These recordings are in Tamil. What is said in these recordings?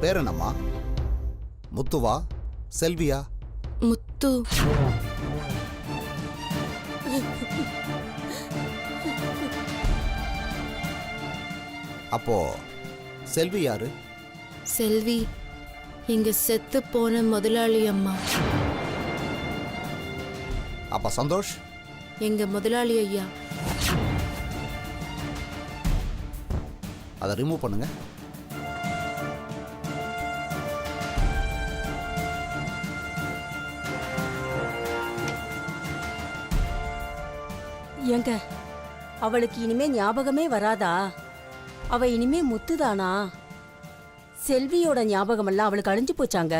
பேர் என்னம்மா? முத்துவா செல்வியா? முத்து. அப்போ செல்வி யாரு? செல்வி இங்க செத்து போன முதலாளி அம்மா. அப்ப சந்தோஷ்? எங்க முதலாளி ஐயா. அதை ரிமூவ் பண்ணுங்க. ஏங்க அவளுக்கு இனிமே ஞாபகமே வராதா? அவ இனிமே முத்துதானா? செல்வியோட ஞாபகம் எல்லாம் அவளுக்கு அழிஞ்சு போச்சாங்க.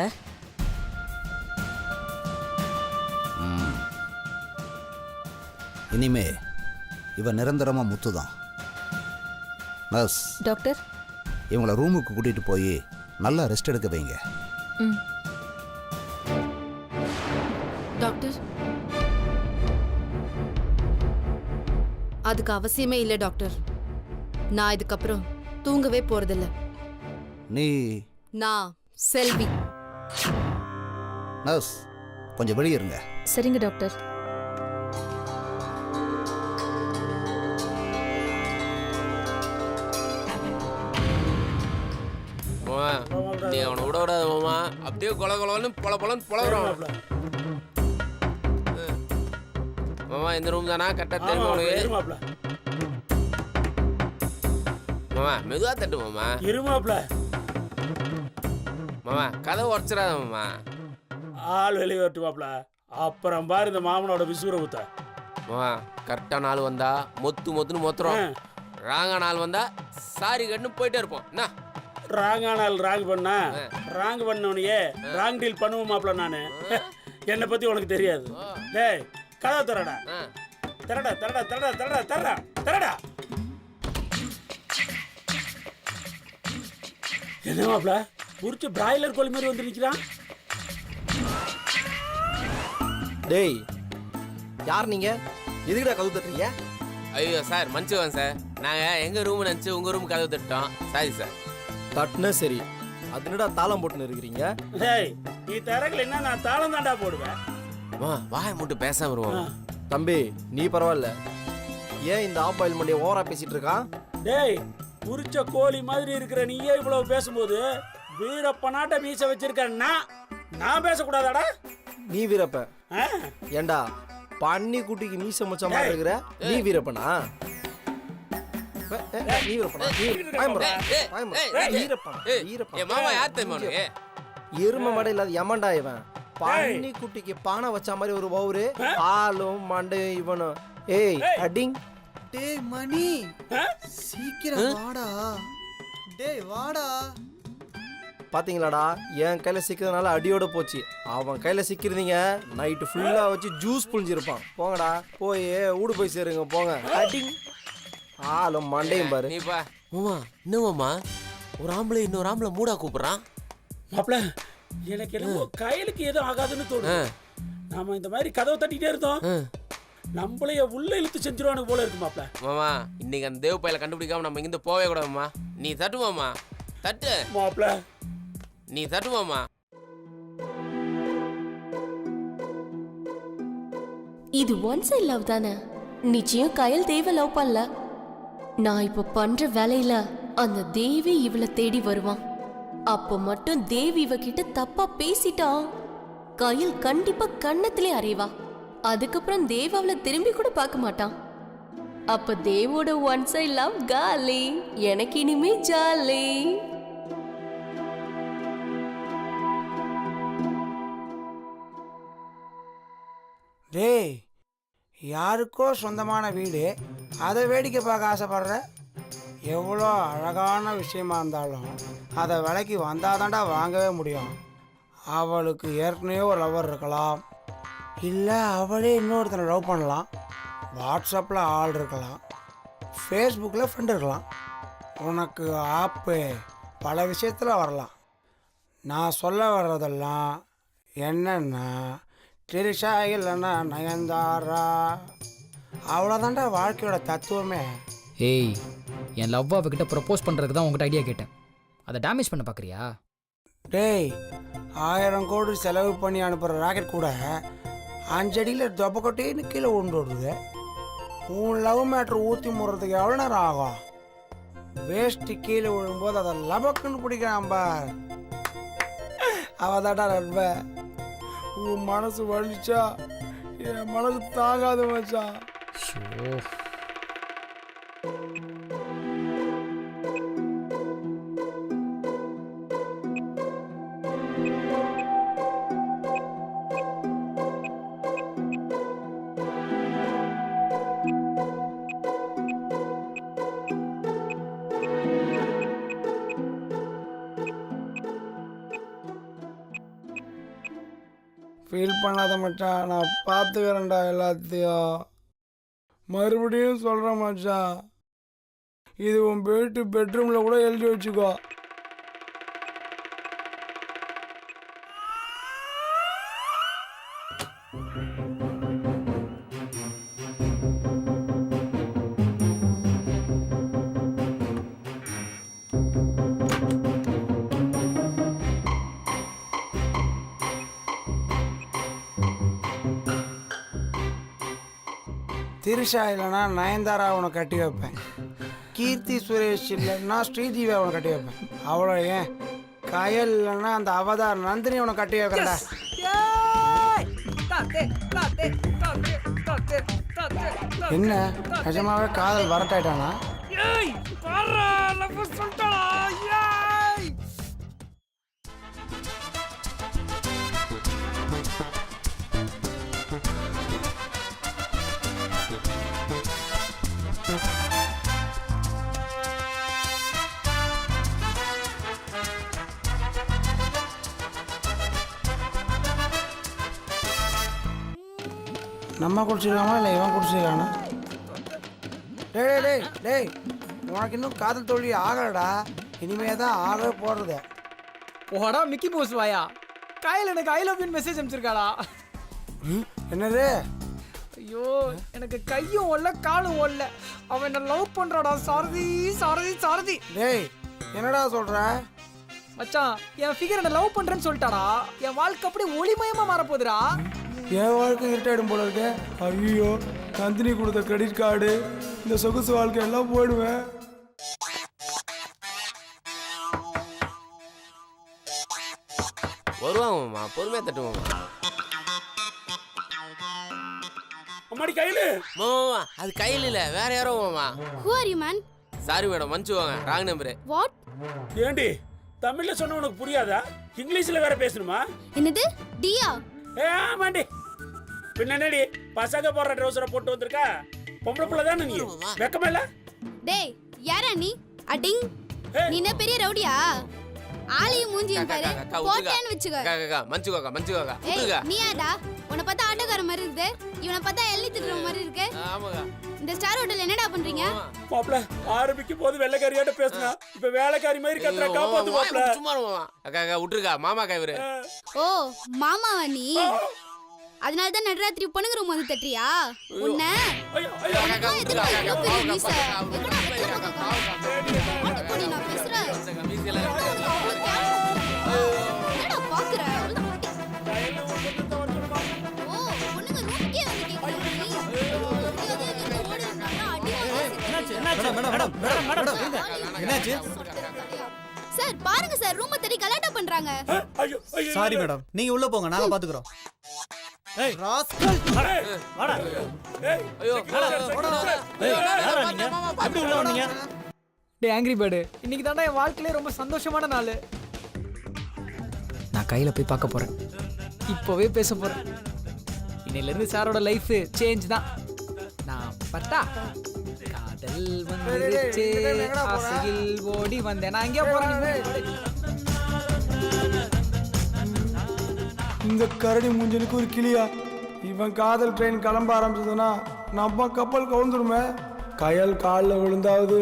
இனிமே இவ நிரந்தரமா முத்துதான். நர்ஸ் டாக்டர், இவங்கள ரூமுக்கு கூட்டிட்டு போய் நல்லா ரெஸ்ட் எடுக்க வைங்க. டாக்டர், அதுக்கு அவசியமே இல்லை டாக்டர். நான் இதுக்கப்புறம் தூங்கவே போறதில்ல. நீ? நான் செல்வி. நர்ஸ் கொஞ்சம் வெளியே இருங்க. சரிங்க டாக்டர். நீ அவனை விட விடாத மாமா. அப்படியே கொல கொலன்னு பொலன்னு பொலறான் மாமா. இந்த ரூம் தானா? கரெக்டா தெரியுமா உனக்கு? மாமா மெதுவா தட்டு மாமா. இருமாப்ல மாமா கதை உடச்சிடாத மாமா. ஆள் வெளியே வரட்டுமாப்ல. அப்புறம் பாரு இந்த மாமனோட விசுவர ஊத்த. மாமா கரெக்டா நாள் வந்தா மொத்துன்னு மொத்துறோம். ராங்கா நாள் வந்தா சாரி கட்டுன்னு போயிட்டே இருப்போம். என்ன ராங்கானால் ராங் பண்ணா ராங் பண்ணவனையே ராங் டீல் பண்ணுவோமாப்ல நானு. என்னை பத்தி உனக்கு தெரியாது. டேய் கதவை தரடா தரடா தரடா தரடா தரடா தரடா தரடா. என்ன மாப்ள புரிச்சு பிராய்லர் கோழி மாதிரி வந்து நிக்கிறான்? டேய் யார் நீங்க? எதுக்குடா கதவு தட்டுறீங்க? ஐயோ சார் மன்னிச்சுக்கோங்க சார். நாங்கள் எங்கள் ரூம் நினச்சி உங்கள் ரூம் கதவு தட்டோம். Sorry sir. தட்டுனா சரி, அது என்னடா தாளம் போட்டுன்னு இருக்கிறீங்க? டேய் நீ தரக்கலைன்னா நான் தாளம் தாண்டா போடுவேன். வாயை மட்டும் பேசாம வருவோம். தம்பி நீ பரவாயில்ல, ஏன் இந்த ஆப்பாயில் மண்டியை ஓவரா பேசிட்டு இருக்கான்? டேய் புரிச்ச கோழி மாதிரி இருக்கிற நீயே இவ்வளவு பேசும்போது வீரப்பனாட்ட மீச வச்சிருக்க நான் பேசக்கூடாதாடா? நீ வீரப்ப? ஏண்டா பன்னி குட்டிக்கு மீச முச்ச மாதிரி இருக்கிற நீ வீரப்பனா? நீ வீரப்பனா? எரும மடை இல்லாத எமண்டா இவன். பன்னி குட்டிக்கு பானை வச்ச மாதிரி ஒரு பவுரு, ஆளும் மண்டையும் இவனும். ஏய் அடிங். டேய் மணி சீக்கிரம் வாடா. டேய் வாடா. பாத்தீங்களாடா என் கையில சிக்கிறதுனால அடியோட போச்சு. அவன் கையில சிக்கிறதீங்க நைட்டு ஃபுல்லா வச்சு ஜூஸ் புழிஞ்சிருப்பான். போங்கடா போய் ஊடு போய் சேருங்க போங்க. அடிங். ஆளும் மண்டையும் பாரு. நீப்பா மாமா என்னமாமா ஒரு ஆம்பளை இன்னொரு ஆம்பளை மூடா கூப்பிடுறான். மாப்ள எனக்கு என்னமோ கையிலுக்கு எதுவும் ஆகாதுன்னு தோணுது. நாம இந்த மாதிரி கதவை தட்டிட்டே இருந்தோம், நம்மளைய உள்ள இழுத்து செஞ்சிருவானுக்கு போல இருக்கு மாப்ள. மாமா இன்னைக்கு அந்த தேவ பையில கண்டுபிடிக்காம நம்ம இங்கிருந்து போவே கூடாதுமா. நீ தட்டுமாமா. தட்டு மாப்ள. நீ தட்டுமாமா. இது ஒன் சைட் லவ் தானே? நிச்சயம் கயல் தேவ லவ் பண்ணல. நான் இப்ப பண்ற வேலையில அந்த தேவி இவளை தேடி வருவான். அப்ப மட்டும் தேவி இவகிட்ட தப்பா பேசிட்டான், கயல் கண்டிப்பா கண்ணத்திலே அறைவா. அதுக்கப்புறம் தேவ அவளை திரும்பி கூட பார்க்க மாட்டான். அப்ப தேவோட ஒன் சைட் லவ் காலி. எனக்கு இனிமே ஜாலி. டேய் யாருக்கோ சொந்தமான வீடு, அதை வேடிக்கை பார்க்க ஆசைப்படுற? எவ்வளோ அழகான விஷயமா இருந்தாலும் அதை விலைக்கு வந்தாதான்டா வாங்கவே முடியும். அவளுக்கு ஏற்கனவே ஒரு லவர் இருக்கலாம், இல்லை அவளே இன்னொருத்தனை லவ் பண்ணலாம், வாட்ஸ்அப்பில் ஆள் இருக்கலாம், ஃபேஸ்புக்கில் ஃப்ரெண்ட் இருக்கலாம். உனக்கு ஆப்பு பல விஷயத்தில் வரலாம். நான் சொல்ல வர்றதெல்லாம் என்னன்னா, ட்ரிஷா இல்லைன்னா நயன்தாரா, அவ்வளோதான்டா வாழ்க்கையோட தத்துவமே. ஏய், என் லவ் அவகிட்ட ப்ரப்போஸ் பண்ணுறதுக்கு தான் உங்கள்கிட்ட ஐடியா கேட்டேன். அதை டேமேஜ் பண்ண பார்க்குறியா? டேய் 1000 கோடி செலவு பண்ணி அனுப்புகிற ராக்கெட் கூட 5 அடியில் தொப்பக்கொட்டின்னு கீழே உண்டு விடுது. உன் லவ் மேட்ரு ஊற்றி முடுறதுக்கு எவ்வளோ நேரம் ஆகும்? வேஸ்ட்டு கீழே விழும்போது அதை லபக்குன்னு பிடிக்கிறான் பார். அவதாடா நண்பன். உன் மனசு வலிச்சா என் மனசு தாங்காது மச்சான். ஃபீல் பண்ணாத மச்சான், நான் பார்த்துக்கிறேன்டா எல்லாத்தையும். மறுபடியும் சொல்கிறேன் மச்சான், இது உன் பெட்ரூமில் கூட எழுதி வச்சுக்கோ. திரிஷா இல்லைன்னா நயன்தாரா அவனை கட்டி வைப்பேன். கீர்த்தி சுரேஷ் இல்லைன்னா ஸ்ரீதேவி அவனை கட்டி வைப்பேன். அவ்வளோ ஏன் கயல் இல்லைன்னா அந்த அவதார் நந்தினி அவனை கட்டி வைக்கிறா. என்ன நிஜமாவே காதல் வரட்டாயிட்டானா? நம்ம குடிச்சிருக்காமா இல்லை இவன் குடிச்சிருக்கானா? டேய் டேய் டேய் டேய், உனக்கு இன்னும் காதல் தோல்வி ஆகலடா. இனிமே தான் ஆகவே போடுறது. போடா மிக்கி மவுஸ் வாயா, கையில் எனக்கு ஐ லவ் யூ மெசேஜ் அனுப்பிச்சிருக்காடா. என்னது? ஐயோ எனக்கு கையும் ஓடல காலும் ஓடல. அவன் என்ன லவ் பண்றாடா. சாரதி சாரதி சாரதி. டேய் என்னடா சொல்ற? மச்சான் என் ஃபிகர் என்ன லவ் பண்றேன்னு சொல்லிட்டாடா. என் வாழ்க்கை அப்படியே ஒளிமயமா மாறப்போகுதுடா. என் வாழ்க்கை இருட்டாயிடும் போல இருக்கு. ஐயோ, நந்தினி கொடுத்த கிரெடிட் கார்டு, இந்த சொகுசு வாழ்க்கை எல்லாம் போயிடுவேன். வருவாங்கம்மா, பொறுமையா தட்டுவோம்மா. அம்மாடி கையில மாமா அது கையில் இல்ல, வேற யாரோ மாமா. Who are you, man? Sorry madam, மன்னிச்சுவாங்க, ராங் நம்பரு. What? ஏண்டி தமிழ்ல சொன்ன உனக்கு புரியாதா? இங்கிலீஷ்ல வேற பேசணுமா? என்னது? டியா? ஆமாண்டி. பின்னாடி பசங்க போடுற ட்ரௌசரை போட்டு வந்திருக்கா. பொம்பளை புள்ள தானே நீ? வெக்கமா இல்ல? டேய் யாரா நீ? அடிங். நீ என்ன பெரிய ரவுடியா? ஆளையும் மூஞ்சியும் பாரு. போட்டேன்னு வெச்சுக்க. மன்னிச்சுக்கோக்கா. ஏய் நீ யாடா? உன்னை பார்த்தா ஆட்டோக்கார மாதிரி இருக்கு. இவனை பார்த்தா எள்ளி திட்டுற மாதிரி இருக்கு. ஆமாங்க. இந்த ஸ்டார் ஹோட்டல்ல என்னடா பண்றீங்க? மாப்ள ஆரம்பிக்கும் போது வெள்ளைக்காரியாட்ட பேசுனா, இப்ப வேலைக்காரி மாதிரி கத்துற. காப்பாத்து மாப்ள. சும்மா மாமா. அக்கா விட்டுருக்கா, மாமா கைவரு. ஓ மாமாவா நீ? அதனால தான் நடராத்திரி பொண்ணுங்க ரூம் வந்து தட்டியா? உன்ன அக்கா விட்டுருக்கா. நான் பேசுறேன். என்னடா பாக்குற? ஓ பொண்ணுங்க ரூம்க்கே வந்து கேக்குறீங்க. சார் பாருங்க சார், ரூம் தேடி கலாட்டா பண்றாங்க. சாரி மேடம், நீங்க உள்ள போங்க, நாங்க பாத்துக்கிறோம். ஏய் ராஸ்கல், வாடா. ஐயோ எப்படி உள்ள வந்தீங்க? டே ஆங்கிரி பேர்டு, இன்னைக்கு தாண்டா என் வாழ்க்கையிலே ரொம்ப சந்தோஷமான நாள். நான் கையில போய் பார்க்க போறேன். இப்போவே பேச போறேன். இன்னையில இருந்து சாரோட லைஃப் சேஞ்ச் தான். நான் பட்டா காதல் வந்துருச்சு, ஆசையில் ஓடி வந்தேன். நான் எங்கே போறேன்? இந்த கரடி மூஞ்சனுக்கு ஒரு கிளியா? இவன் காதல் ட்ரெயின் கிளம்ப ஆரம்பிச்சதுன்னா நம்ம கப்பல் கவுந்துருமே. கயல் காலில் விழுந்தாவது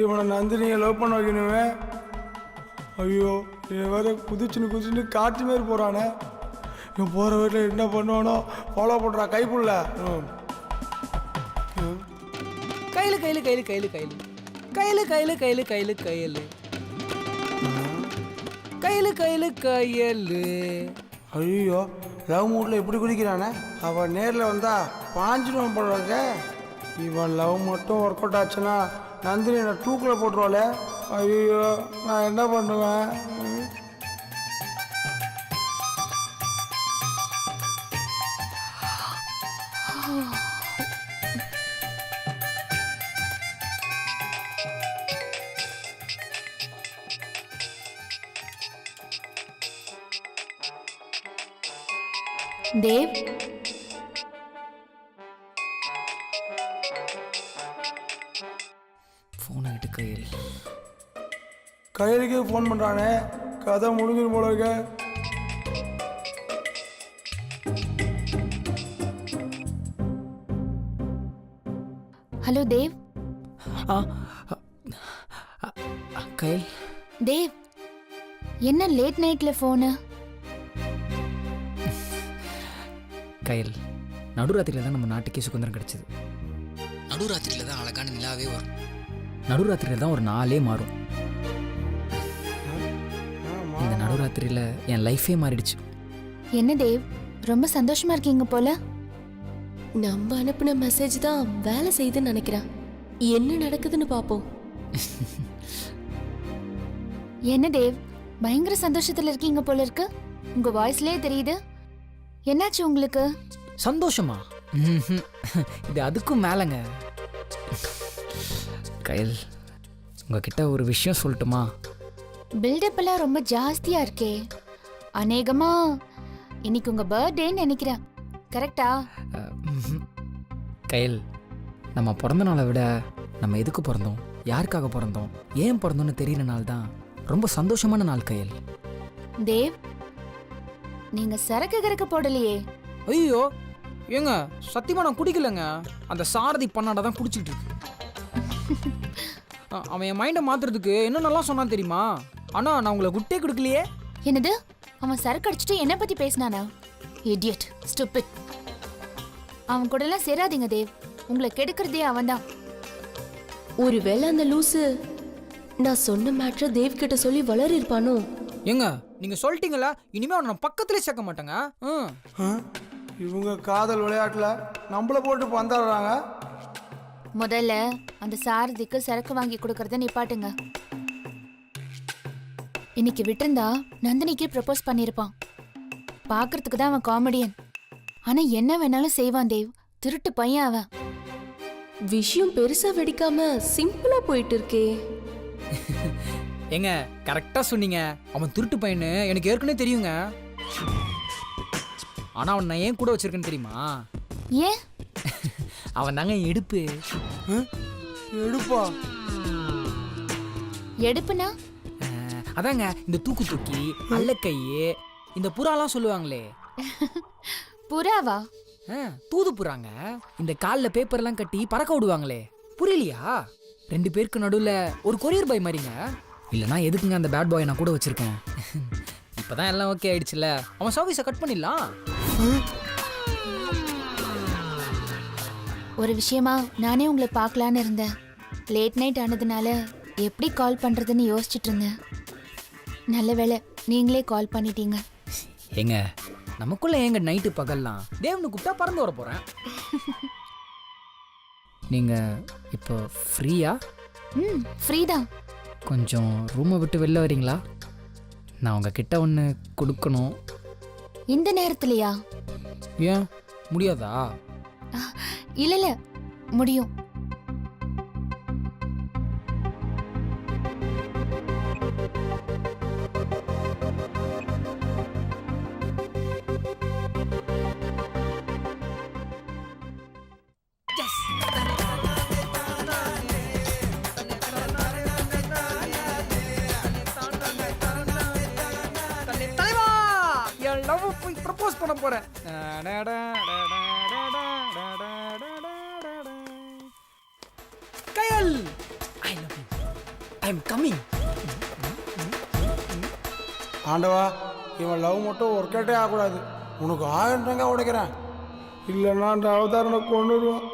இவனை நந்தினியை லவ் பண்ண வைக்கணுமே. ஐயோ, இவன் வேற குதிச்சுன்னு காட்டு மாரி போகிறானே. இவன் போகிற வீட்டில் என்ன பண்ணுவானோ ஃபாலோ பண்ணுறா கைப்புள்ள. கையில் கையில் கையில் கையில் கையில் கையில் கையில் கையில் கையில் கையில் கையலு கையலு கையலு. ஐயோ லவ் மூட்டில் இப்படி குதிக்கிறானே. அவன் நேரில் வந்தா பாஞ்சிடுவான் போல இருக்க. இவன் லவ் மட்டும் ஒர்க் அவுட் ஆச்சுன்னா நந்தினி என்னை தூக்கில் போட்டுருவாளே. ஐயோ நான் என்ன பண்ணுவேன்? தேவ், ஃபோனை விட்டு கையில். கையலுக்கே ஃபோன் பண்ணுறானே. கதை முடிஞ்சிடும் போல இருக்க. ஹலோ தேவ். கையில். தேவ், என்ன லேட் நைட்ல ஃபோனு? கையில், நடுராத்திரியில் தான் நம்ம நாட்டுக்கே சுதந்திரம் கிடைச்சது. நடுராத்திரியில் தான் அழகான நிலாவே வரும். நடுராத்திரியில் தான் ஒரு நாளே மாறும். இந்த நடுராத்திரியில் என் லைஃபே மாறிடுச்சு. என்ன தேவ், ரொம்ப சந்தோஷமா இருக்கீங்க போல. நம்ம அனுப்பின மெசேஜ் தான் வேலை செய்யுதுன்னு நினைக்கிறேன். என்ன நடக்குதுன்னு பாப்போம். என்ன தேவ், பயங்கர சந்தோஷத்துல இருக்கீங்க போல இருக்கு. உங்க வாய்ஸ்லயே தெரியுது. என்னாச்சு உங்களுக்கு? சந்தோஷமா? இது அதுக்கும் மேலங்க. கையில், உங்ககிட்ட ஒரு விஷயம் சொல்லட்டுமா? பில்டப் எல்லாம் ரொம்ப ஜாஸ்தியா இருக்கே. அநேகமா இன்னைக்கு உங்க பர்த்டேன்னு நினைக்கிறேன். கரெக்டா? கையில், நம்ம பிறந்த நாளை விட நம்ம எதுக்கு பிறந்தோம், யாருக்காக பிறந்தோம், ஏன் பிறந்தோன்னு தெரியற நாள் தான் ரொம்ப சந்தோஷமான நாள். கையில் தேவ், நீங்க சரக்கு கறக்க போடலையே. ஐயோ ஏங்க, சத்தியமா நான் குடிக்கலங்க. அந்த சாரதி பண்ணாட தான் குடிச்சிட்டு இருக்கு. அவன் என் மைண்டை மாத்துறதுக்கு என்னென்னலாம் சொன்னான் தெரியுமா? ஆனா நான் உங்களை குட்டே கொடுக்கலையே. என்னது? அவன் சரக்கு அடிச்சுட்டு என்ன பத்தி பேசினானா? Idiot, stupid. அவன் கூட எல்லாம் சேராதீங்க தேவ். உங்களை கெடுக்கிறதே அவன்தான். ஒருவேளை அந்த லூசு நான் சொன்ன மேட்ரை தேவ் கிட்ட சொல்லி வளரி இருப்பானோ? ஏங்க, நீங்க சொல்லிட்டீங்களா, இனிமே அவனை நான் பக்கத்திலே சேர்க்க மாட்டேங்க. இவங்க காதல் விளையாட்டுல நம்மள போட்டு பந்தாடுறாங்க. முதல்ல அந்த சாரதிக்கு சரக்கு வாங்கி கொடுக்கறத நிப்பாட்டுங்க. இன்னைக்கு விட்டிருந்தா நந்தினிக்கு ப்ரப்போஸ் பண்ணிருப்பான். பாக்குறதுக்கு தான் அவன் காமெடியன். ஆனா என்ன வேணாலும் செய்வான் தேவ். திருட்டு பையன் அவன். விஷயம் பெருசா வெடிக்காம சிம்பிளா போயிட்டு இருக்கே. ஏங்க, கரெக்டா சொன்னீங்க. அவன் திருட்டு பையனு எனக்கு ஏற்கனவே தெரியுங்க. ஆனா அவன் நான் ஏன் கூட வச்சிருக்கேன்னு தெரியுமா? ஏன்? அவன் தாங்க எடுப்பு. எடுப்பா? எடுப்புனா? அதாங்க இந்த தூக்கு தூக்கி அல்லக்கையே இந்த புறாலாம் சொல்லுவாங்களே. புறாவா? தூது புறாங்க. இந்த காலில் பேப்பர்லாம் கட்டி பறக்க விடுவாங்களே, புரியலையா? 2 பேருக்கு நடுவில் ஒரு கொரியர் பாய் மாதிரிங்க. இல்லைனா எதுக்குங்க அந்த பேட் பாய் நான் கூட வச்சிருக்கேன். இப்போதான் எல்லாம் ஓகே ஆயிடுச்சுல, அவன் சர்வீஸை கட் பண்ணிடலாம். ஒரு விஷயமா நானே உங்களை பார்க்கலான்னு இருந்தேன். லேட் நைட் ஆனதுனால எப்படி கால் பண்றதுன்னு யோசிச்சுட்டு இருந்தேன். நல்ல வேளை நீங்களே கால் பண்ணிட்டீங்க. ஏங்க, நமக்குள்ள ஏங்க நைட்டு பகல்லாம்? தேவனு கூப்பிட்டா பறந்து வர போறேன். நீங்க இப்போ ஃப்ரீயா? ஃப்ரீ தான். கொஞ்சம் ரூமை விட்டு வெளில வரீங்களா? நான் உங்ககிட்ட ஒன்று கொடுக்கணும். இந்த நேரத்துலயா? ஏன் முடியாதா? இல்ல இல்ல, முடியும். ப்ரப்போஸ் பண்ண போறேன். Kayal, I love you. I am coming. ஆண்டவா, இவன் லவ் மட்டும் ஒர்க் அவுட்டே ஆகக்கூடாது. உனக்கு 1000 ரூபாய் உடைக்கிறேன். இல்லைன்னா அந்த அவதாரனை கொண்டுருவான்.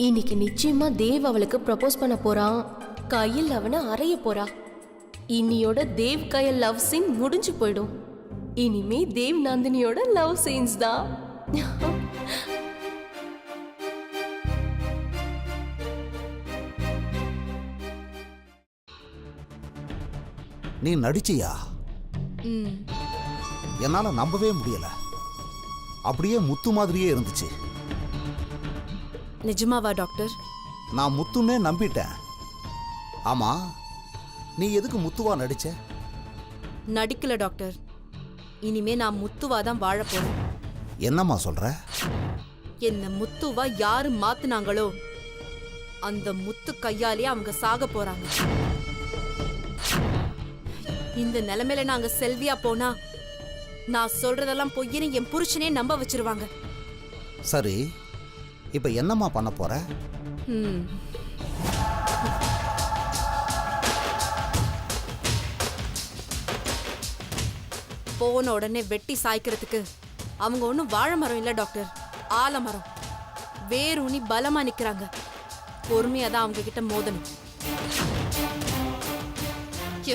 இன்னைக்கு நிச்சயமா தேவ் அவளுக்கு ப்ரப்போஸ் பண்ண போறான். கயல் அவனை அறைய போறா. இன்னியோட தேவ் கயல் லவ் சீன் முடிஞ்சு போயிடும். இனிமே தேவ் நந்தினியோட லவ் சீன்ஸ் தான். நீ நடிச்சியா? என்னால நம்பவே முடியல. அப்படியே முத்து மாதிரியே இருந்துச்சு. நிஜமாவா டாக்டர்? நான் முத்துன்னே நம்பிட்டேன். ஆமா, நீ எதுக்கு முத்துவா நடிச்ச? நடிக்கல டாக்டர். இனிமே நான் முத்துவா தான் வாழ போறேன். என்னம்மா சொல்ற? என்ன முத்துவா யாரு மாத்துனாங்களோ அந்த முத்து கையாலே அவங்க சாக போறாங்க. இந்த நிலைமையில நாங்க செல்வியா போனா நான் சொல்றதெல்லாம் பொய்ன்னு என் புருஷனே நம்ப வச்சிருவாங்க. சரி, இப்ப என்னம்மா பண்ண போற? போன உடனே வெட்டி சாய்க்கிறதுக்கு அவங்க ஒன்றும் வாழை மரம் இல்லை டாக்டர், ஆலமரம். வேரூனி பலமா நிக்கிறாங்க. பொறுமையா தான் அவங்க கிட்ட மோதணும்.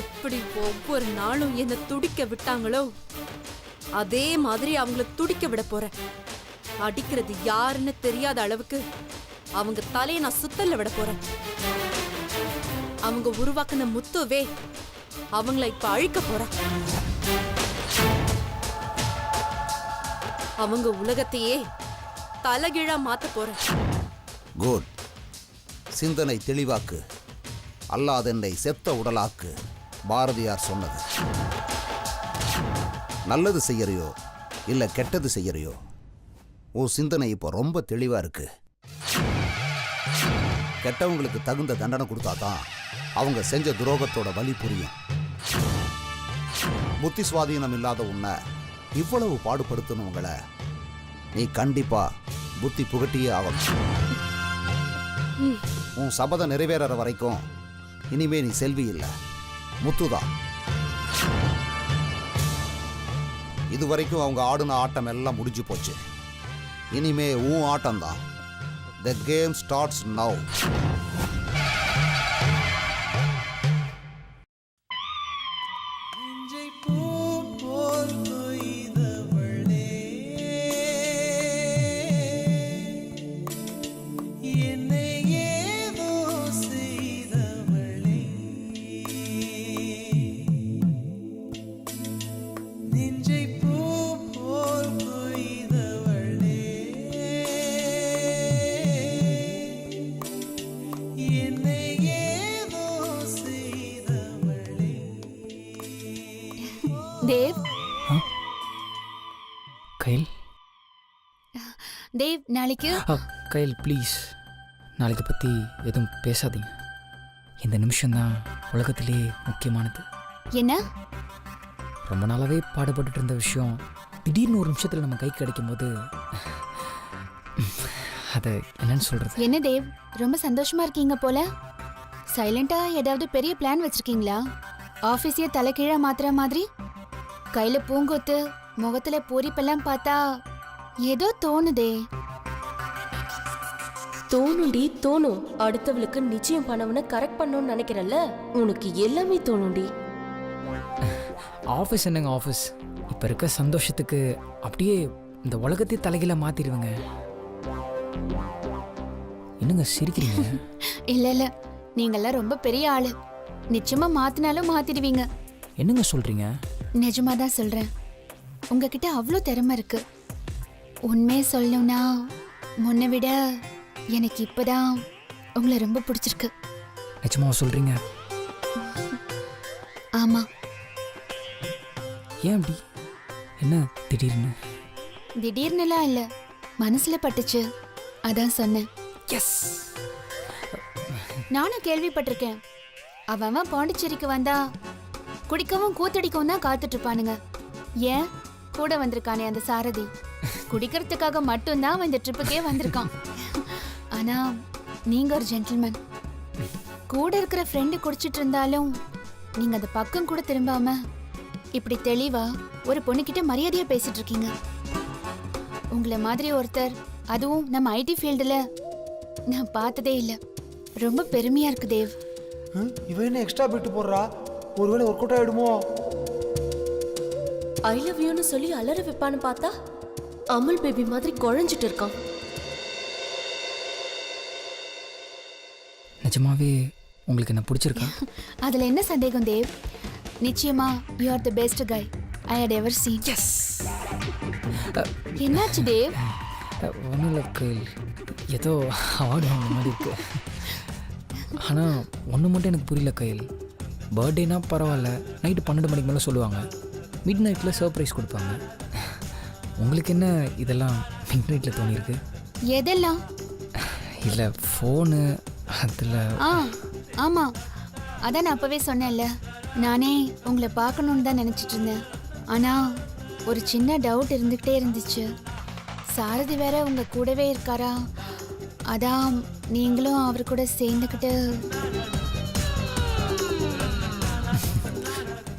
எப்படி ஒவ்வொரு நாளும் என்ன துடிக்க விட்டாங்களோ அதே மாதிரி அவங்கள துடிக்க விட போறேன். அடிக்கிறது யாருன்னு தெரியாத அளவுக்கு அவங்க தலையை நான் சுத்தல்ல விட போறேன். அவங்க உருவாக்குன முத்துவே அவங்கள இப்ப அழிக்க போறேன். அவங்க உலகத்தையே தலைகீழா மாத்த போறேன். குட். சிந்தனை தெளிவாக்கு, அல்லாதென்னை செத்த உடலாக்கு. பாரதியார் சொன்னது. நல்லது செய்யறியோ இல்ல கெட்டது செய்யறியோ, உன் சிந்தனை இப்போ ரொம்ப தெளிவா இருக்கு. கெட்டவங்களுக்கு தகுந்த தண்டனை கொடுத்தாதான் அவங்க செஞ்ச துரோகத்தோட வலி புரியும். புத்தி சுவாதீனம் இல்லாத உன்னை இவ்வளவு பாடுபடுத்தணுங்களை நீ கண்டிப்பா புத்தி புகட்டியே ஆகணும். உன் சபதம் நிறைவேற வரைக்கும் இனிமே நீ செல்வி இல்லை, முத்துதான். இதுவரைக்கும் அவங்க ஆடுன ஆட்டம் எல்லாம் முடிஞ்சு போச்சு. இனிமே உன் ஆட்டம் தான். The game starts now. Dev, கயல், தேவ் நாளைக்கு கயல் ப்ளீஸ், நாளைக்கு பற்றி எதுவும் பேசாதீங்க. இந்த நிமிஷம்தான் உலகத்திலே முக்கியமானது. என்ன? ரொம்ப நாளாகவே பாடுபட்டு இருந்த விஷயம் திடீர்னு ஒரு நிமிஷத்தில் நம்ம கை கிடைக்கும் போது அதை என்னன்னு சொல்கிறது? என்ன தேவ், ரொம்ப சந்தோஷமா இருக்கீங்க போல. சைலண்டா ஏதாவது பெரிய பிளான் வச்சிருக்கீங்களா? ஆஃபீஸையே தலைகீழா மாத்துற மாதிரி? கையில பூங்கொத்து, முகத்துல பூரிப்பெல்லாம் பார்த்தா ஏதோ தோணுதே. தோணுண்டி, தோணும். அடுத்தவளுக்கு நிச்சயம் பண்ணவனை கரெக்ட் பண்ணணும்னு நினைக்கிறல்ல, உனக்கு எல்லாமே தோணுண்டி. ஆஃபீஸ் என்னங்க ஆஃபீஸ், இப்போ இருக்க சந்தோஷத்துக்கு அப்படியே இந்த உலகத்தை தலைகீழ மாற்றிடுவேங்க. என்னங்க சிரிக்கிறீங்க? இல்ல இல்ல, நீங்கெல்லாம் ரொம்ப பெரிய ஆளு. நிச்சயமா மாத்தினாலும் மாத்திடுவீங்க. என்னங்க சொல்கிறீங்க? நிஜமா தான் சொல்றேன். உங்ககிட்ட அவ்வளோ திறமை இருக்கு. உண்மையை சொல்லணும்னா முன்னை விட எனக்கு இப்பதான் உங்களை ரொம்ப பிடிச்சிருக்கு. நிஜமாக சொல்கிறீங்க? ஆமா. ஏன் அப்படி? என்ன திடீர்னு? திடீர்னுலாம் இல்ல, மனசுல பட்டுச்சு, அதான் சொன்னேன். எஸ். நானும் கேள்விப்பட்டிருக்கேன். அவன் பாண்டிச்சேரிக்கு வந்தா குடிக்கவும் கூத்தடிக்கவும் தான் காத்துட்டு இருப்பானுங்க. ஏன் கூட வந்திருக்கானே அந்த சாரதி, குடிக்கிறதுக்காக மட்டும்தான் அவன் இந்த ட்ரிப்புக்கே வந்திருக்கான். ஆனா நீங்க ஒரு ஜென்டில்மேன். கூட இருக்கிற ஃப்ரெண்டு குடிச்சிட்டு இருந்தாலும் நீங்க அந்த பக்கம் கூட திரும்பாம இப்படி தெளிவா ஒரு பொண்ணுகிட்ட மரியாதையா பேசிட்டு இருக்கீங்க. உங்களை மாதிரி ஒருத்தர், அதுவும் நம்ம ஐடி ஃபீல்டுல நான் பார்த்ததே இல்லை. ரொம்ப பெருமையா இருக்கு தேவ். இவன் என்ன எக்ஸ்ட்ரா பிட்டு போடுறா? ஒருவேளை ஒர்க் அவுட் ஆயிடுமோ? ஐ லவ் யூன்னு சொல்லி அலற வைப்பான்னு பார்த்தா அமுல் பேபி மாதிரி குழஞ்சிட்டு இருக்கான். நிஜமாவே உங்களுக்கு என்ன பிடிச்சிருக்கா? அதுல என்ன சந்தேகம் தேவ்? நிச்சயமா you are the best guy I had ever seen. Yes. என்னாச்சு தேவ்? ஒன்றும் இல்லை கையில், ஏதோ அவார்டு வாங்கின மாதிரி இருக்கு. ஆனால் ஒன்று மட்டும் எனக்கு புரியல கையில். பர்த்டேனா பரவாயில்ல, நைட்டு 12 மணிக்கு மேலே சொல்லுவாங்க, மிட் நைட்டில் சர்ப்ரைஸ் கொடுப்பாங்க. உங்களுக்கு என்ன இதெல்லாம் மிட் நைட்டில் தோணியிருக்கு? எதெல்லாம்? இல்லை ஃபோனு அதில். ஆமா, அதான் நான் அப்பவே சொன்னேன்ல, நானே உங்களை பார்க்கணுன்னு தான் நினைச்சிட்டு இருந்தேன். ஆனா ஒரு சின்ன டவுட் இருந்துகிட்டே இருந்துச்சு. சாரதி வேற உங்க கூடவே இருக்காரா, அதான் நீங்களும் அவர் கூட சேர்ந்துக்கிட்டு.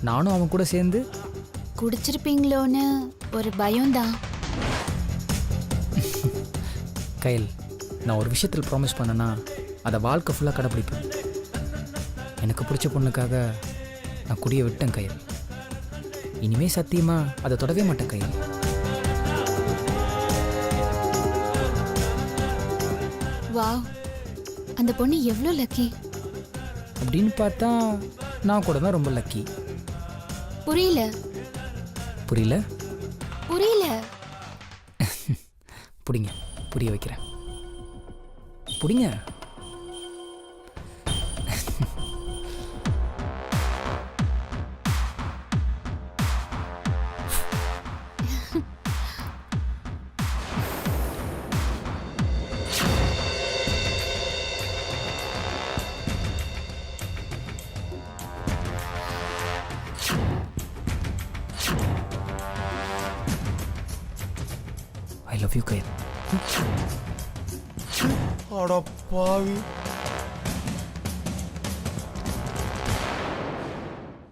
நானும் அவன் கூட சேர்ந்து குடிச்சிருப்பீங்களோன்னு ஒரு பயம்தான். கையில், நான் ஒரு விஷயத்தில் ப்ராமிஸ் பண்ணேன்னா அதை வாழ்க்கை ஃபுல்லாக கடைப்பிடிப்பேன். எனக்கு பிடிச்ச பொண்ணுக்காக நான் குடியை விட்டேன் கையில். இனிமே சத்தியமா அதை தொடவே மாட்டேன் கையில். வாவ், அந்த பொண்ணு எவ்வளோ லக்கி. அப்படின்னு பார்த்தா நான் கூட தான் ரொம்ப லக்கி. புரியல புரியல புரியல. புடிங்க, புரிய வைக்கிறேன். புடிங்க. I love you கையில். அட பாவி,